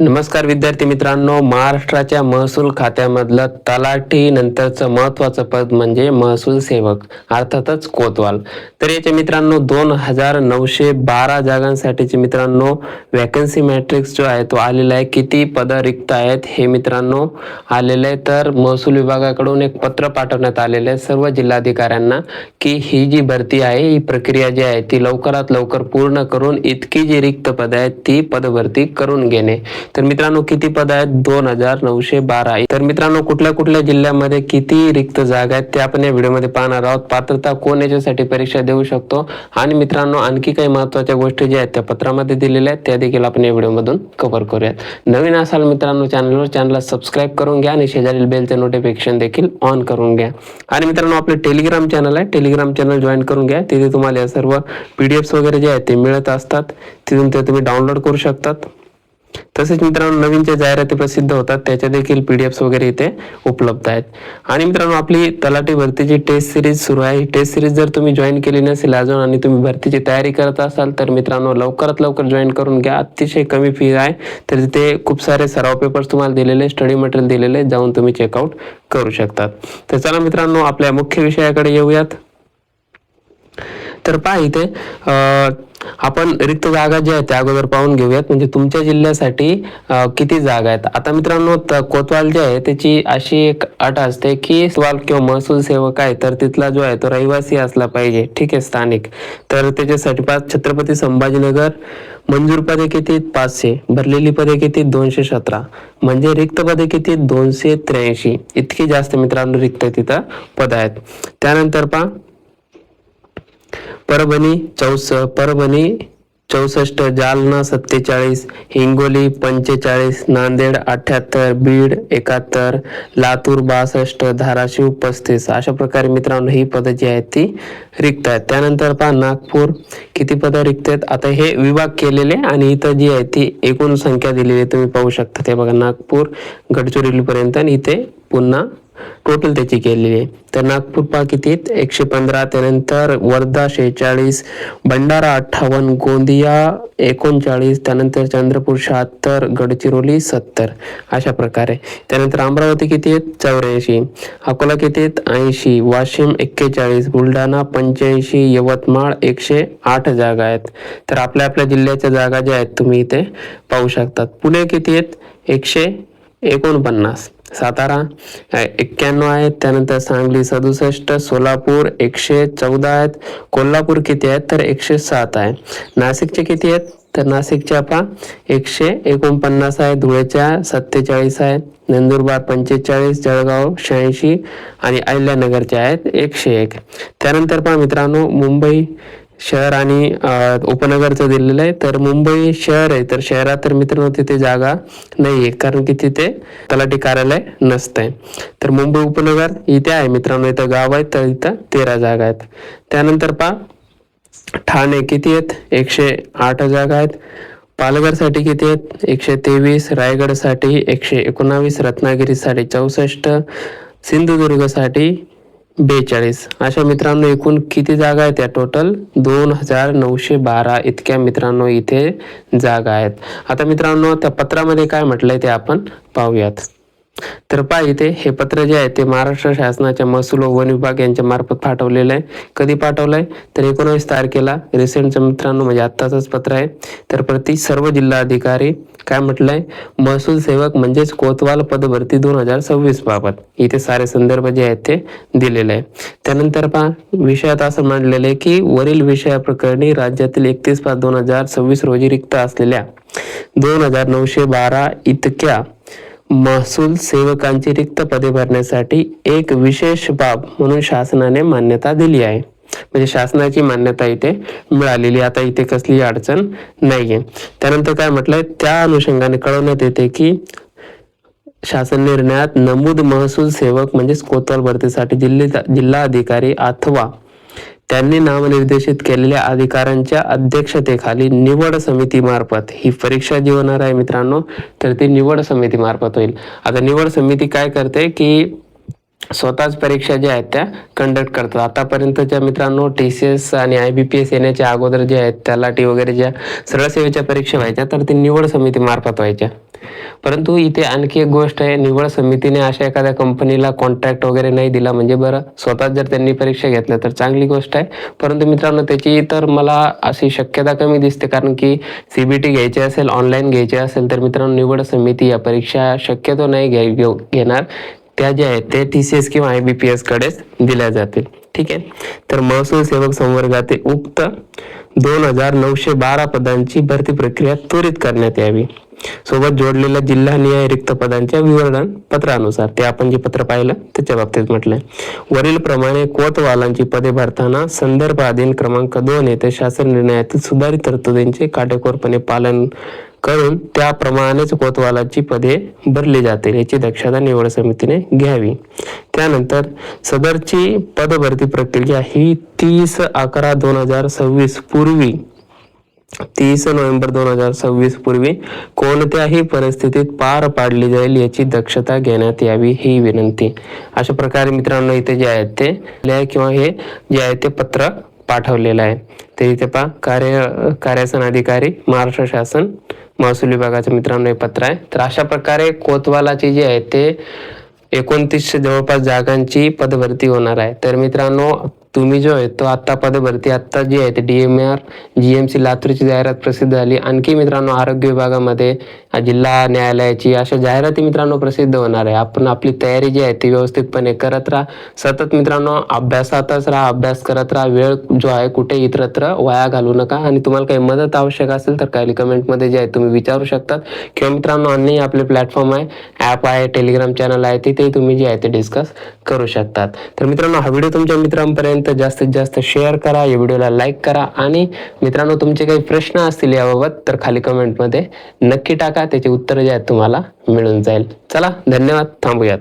नमस्कार विद्यार्थी मित्रांनो, महाराष्ट्राच्या महसूल खात्यामधलं तलाठी नंतरचं महत्त्वाचं पद म्हणजे महसूल सेवक, अर्थातच कोतवाल. तर याचे मित्रांनो 2912 जागांसाठीचे मित्रांनो वॅकन्सी मॅट्रिक्स जो आहे तो आलेला आहे. किती पदं रिक्त आहेत हे मित्रांनो आलेलं आहे. तर महसूल विभागाकडून एक पत्र पाठवण्यात आलेलं आहे सर्व जिल्हाधिकाऱ्यांना की ही जी भरती आहे, ही प्रक्रिया जी आहे ती लवकरात लवकर पूर्ण करून इतकी जी रिक्त पदं आहेत ती पदभरती करून घेणे. तर मित्रांनो किती पद आहेत? 2912. तर मित्रांनो कुठल्या कुठल्या जिल्ह्यामध्ये किती रिक्त जागा आहेत ते आपण या व्हिडिओमध्ये पाहणार आहोत. पात्रता कोण याच्यासाठी परीक्षा देऊ शकतो आणि मित्रांनो आणखी काही महत्त्वाच्या गोष्टी ज्या आहेत त्या पत्रामध्ये दिलेल्या आहेत त्या देखील आपण या व्हिडिओमधून कव्हर करूयात. नवीन असाल मित्रांनो चॅनलला सबस्क्राईब करून घ्या आणि शेजारील बेलचे नोटिफिकेशन देखील ऑन करून घ्या. आणि मित्रांनो आपले टेलिग्राम चॅनल आहे, टेलिग्राम चॅनल जॉईन करून घ्या. तिथे तुम्हाला या सर्व PDFs वगैरे जे आहेत ते मिळत असतात, तिथून ते तुम्ही डाउनलोड करू शकतात. तसेच मित्रांनो नवीन जे जाहिराती प्रसिद्ध होतात त्याच्या देखील PDFs वगैरे इथे उपलब्ध आहेत. आणि मित्रांनो आपली तलाठी भरतीची टेस्ट सिरीज सुरू आहे. ही टेस्ट सिरीज जर तुम्ही जॉईन केली नसेल अजून आणि तुम्ही भरतीची तयारी करत असाल तर मित्रांनो लवकरात लवकर जॉईन करून घ्या. अतिशय कमी फी आहे. तर तिथे खूप सारे सराव पेपर्स तुम्हाला दिलेले, स्टडी मटेरियल दिलेले, जाऊन तुम्ही चेकआउट करू शकतात. तर चला मित्रांनो आपल्या मुख्य विषयाकडे येऊयात. तर पहा इथे आपण रिक्त जागा ज्या आहेत त्या अगोदर पाहून घेऊयात. म्हणजे तुमच्या जिल्ह्यासाठी किती जागा आहेत. आता मित्रांनो कोतवाल जे आहे त्याची अशी एक अट असते की कोतवाल किंवा महसूल सेवक आहे तर तिथला जो आहे तो रहिवासी असला पाहिजे, ठीक आहे, स्थानिक. तर त्याच्यासाठी छत्रपती संभाजीनगर मंजूर पदे किती? 500. भरलेली पदे किती? 217. म्हणजे रिक्त पदे किती? 283. इतकी जास्त मित्रांनो रिक्त तिथं पद आहेत. त्यानंतर पहा परभणी 64, जालना 47, हिंगोली 45, नांदेड 78, बीड 71, लातूर 62, धाराशिव 35. अशा प्रकारे मित्रांनो ही पदं जी आहेत ती रिक्त आहेत. त्यानंतर पहा नागपूर किती पदं रिक्त आहेत. आता हे विभाग केलेले आणि इथं जी आहे ती एकूण संख्या दिलेली तुम्ही पाहू शकता. ते बघा नागपूर गडचिरोली पर्यंत आणि इथे पुन्हा टोटल त्याची केलेली आहे. तर नागपूर पहा किती? 115. त्यानंतर वर्धा 46, भंडारा 58, गोंदिया 39, त्यानंतर चंद्रपूर 76, गडचिरोली 70. अशा प्रकारे. त्यानंतर अमरावती किती आहेत? 84, अकोला किती आहेत? 80, वाशिम 41, बुलढाणा 85, यवतमाळ 108 जागा आहेत. तर आपल्या आपल्या जिल्ह्याच्या जागा ज्या आहेत तुम्ही इथे पाहू शकतात. पुणे किती आहेत? 149, सातारा 91 आहेत. त्यानंतर सांगली 67, सोलापूर 114 आहेत. कोल्हापूर किती आहेत? तर 107 आहे. नाशिकचे किती आहेत? तर नाशिकच्या पहा 149 आहे. धुळेच्या 47 आहेत. नंदुरबार 45, जळगाव 86 आणि अहिल्यानगरचे आहेत 101. त्यानंतर पहा मित्रांनो मुंबई शहर आणि उपनगरचं दिलेलं आहे. तर मुंबई शहर आहे तर शहरात तर मित्रांनो तिथे जागा नाही आहे कारण की तिथे तलाठी कार्यालय नसतंय. तर मुंबई उपनगर इथे आहे मित्रांनो, इथं गाव आहे तर इथं 13 जागा आहेत. त्यानंतर पहा ठाणे किती आहेत? 108 जागा आहेत. पालघरसाठी किती आहेत? 123, रायगडसाठी 119, रत्नागिरीसाठी 64, सिंधुदुर्गसाठी 42. अशा मित्रांनो एकूण किती जागा आहेत? या टोटल 2912 इतक्या मित्रांनो इथे जागा आहेत. आता मित्रांनो त्या पत्रामध्ये काय म्हटलंय ते आपण पाहूयात. तर पहा इथे हे पत्र जे आहे ते महाराष्ट्र शासनाच्या महसूल व वन विभाग यांच्या मार्फत पाठवलेलं आहे. कधी पाठवलंय? तर 19 तारखेला. रिसेंटचं मित्रांनो म्हणजे आत्ताचंच पत्र आहे. तर प्रति सर्व जिल्हा अधिकारी काय म्हटलंय? महसूल सेवक म्हणजेच कोतवाल पदभरती 2026 बाबत इथे सारे संदर्भ जे आहेत ते दिलेले आहे. त्यानंतर पहा विषयात असं मांडलेलं आहे की वरील विषया प्रकरणी राज्यातील 31/5/2026 रोजी रिक्त असलेल्या 2912 इतक्या महसूल सेवकांची रिक्त पदे भरण्यासाठी एक विशेष बाब म्हणून शासनाने मान्यता दिली आहे. म्हणजे शासनाची मान्यता इथे मिळालेली. आता इथे कसली अडचण नाहीये. त्यानंतर काय म्हटलंय? त्या अनुषंगाने कळवण्यात येते की शासन निर्णयात नमूद महसूल सेवक म्हणजेच कोतवाल भरतीसाठी जिल्हा अधिकारी अथवा त्यांनी नामनिर्देशित केलेल्या अधिकाऱ्यांच्या अध्यक्षतेखाली निवड समितीमार्फत ही परीक्षा जी होणार आहे मित्रांनो तर ती निवड समितीमार्फत होईल. आता निवड समिती काय करते की स्वतःच परीक्षा ज्या आहेत त्या कंडक्ट करतात. आतापर्यंतच्या मित्रांनो TCS आणि IBPS येण्याच्या अगोदर जे आहेत तलाठी वगैरे ज्या सरळ सेवेच्या परीक्षा व्हायच्या तर ती निवड समिती मार्फत व्हायच्या. परंतु इथे आणखी एक गोष्ट आहे, निवड समितीने अशा एखाद्या कंपनीला कॉन्ट्रॅक्ट वगैरे नाही दिला म्हणजे बरं, स्वतः जर त्यांनी परीक्षा घेतल्या तर चांगली गोष्ट आहे. परंतु मित्रांनो त्याची तर मला अशी शक्यता कमी दिसते, कारण की CBT घ्यायची असेल, ऑनलाईन घ्यायची असेल तर मित्रांनो निवड समिती या परीक्षा शक्यतो नाही घेणार. त्या ज्या आहेत ते TCS किंवा IBPS कडेच दिल्या जातील. ठीक आहे. तर महसूल सेवक संवर्गातील उक्त 2912 पदांची भरती प्रक्रिया त्वरित करण्यात यावी. सोबत जोडलेल्या जिल्हानिहाय रिक्त पदांच्या विवरण पत्रानुसार, ते आपण जे पत्र पाहिलं त्याच्या बाबतीत म्हटलंय. वरील प्रमाणे कोतवालांची पदे भरताना संदर्भ अधीन क्रमांक 2 येथे शासन निर्णयातील सुधारित तरतुदींचे काटेकोरपणे पालन करून त्याप्रमाणेच कोतवालाची पदे भरली जातील याची दक्षता निवड समितीने घ्यावी. त्यानंतर सदरची पदभरती प्रक्रिया ही 30/11/2026 पूर्वी 30 नोव्हेंबर 2026 पूर्वी कोणत्याही परिस्थितीत पार पाडली जाईल याची दक्षता घेण्यात यावी, ही विनंती. अशा प्रकारे मित्रांनो इथे जे आहेत ते किंवा हे जे आहे ते पत्र पाठवलेलं आहे. ते इथे पहा, कार्यासन अधिकारी महाराष्ट्र शासन महसूल विभागाचं मित्रांनो हे पत्र आहे. तर अशा प्रकारे कोतवालाची जी आहे ते 29 जवळपास जागांची पदभरती होणार आहे. तर मित्रांनो तुम्ही जो आहे तो आत्ता पदभरती आत्ता जी आहे ते DMR GMC लातूरची जाहिरात प्रसिद्ध झाली. आणखी मित्रांनो आरोग्य विभागामध्ये जिल्हा न्यायालयाची अशा जाहिराती मित्रांनो प्रसिद्ध होणार आहे. आपण आपली तयारी जी आहे ती व्यवस्थितपणे करत राहा. सतत मित्रांनो अभ्यासातच राहा, अभ्यास करत राहा. वेळ जो आहे कुठे इतरत्र वाया घालू नका. आणि तुम्हाला काही मदत आवश्यक असेल तर काही कमेंटमध्ये जे आहे तुम्ही विचारू शकतात, किंवा मित्रांनो अन्य आपले प्लॅटफॉर्म आहे, ॲप आहे, टेलिग्राम चॅनल आहे, तिथे तुम्ही जे आहे ते डिस्कस करू शकतात. तर मित्रांनो हा व्हिडिओ तुमच्या मित्रांपर्यंत जास्तीत जास्त शेअर करा, या व्हिडिओला लाईक करा. आणि मित्रांनो तुमचे काही प्रश्न असतील याबाबत तर खाली कमेंटमध्ये नक्की टाका, त्याची उत्तरं जे आहेत तुम्हाला मिळून जाईल. चला धन्यवाद, थांबूयात.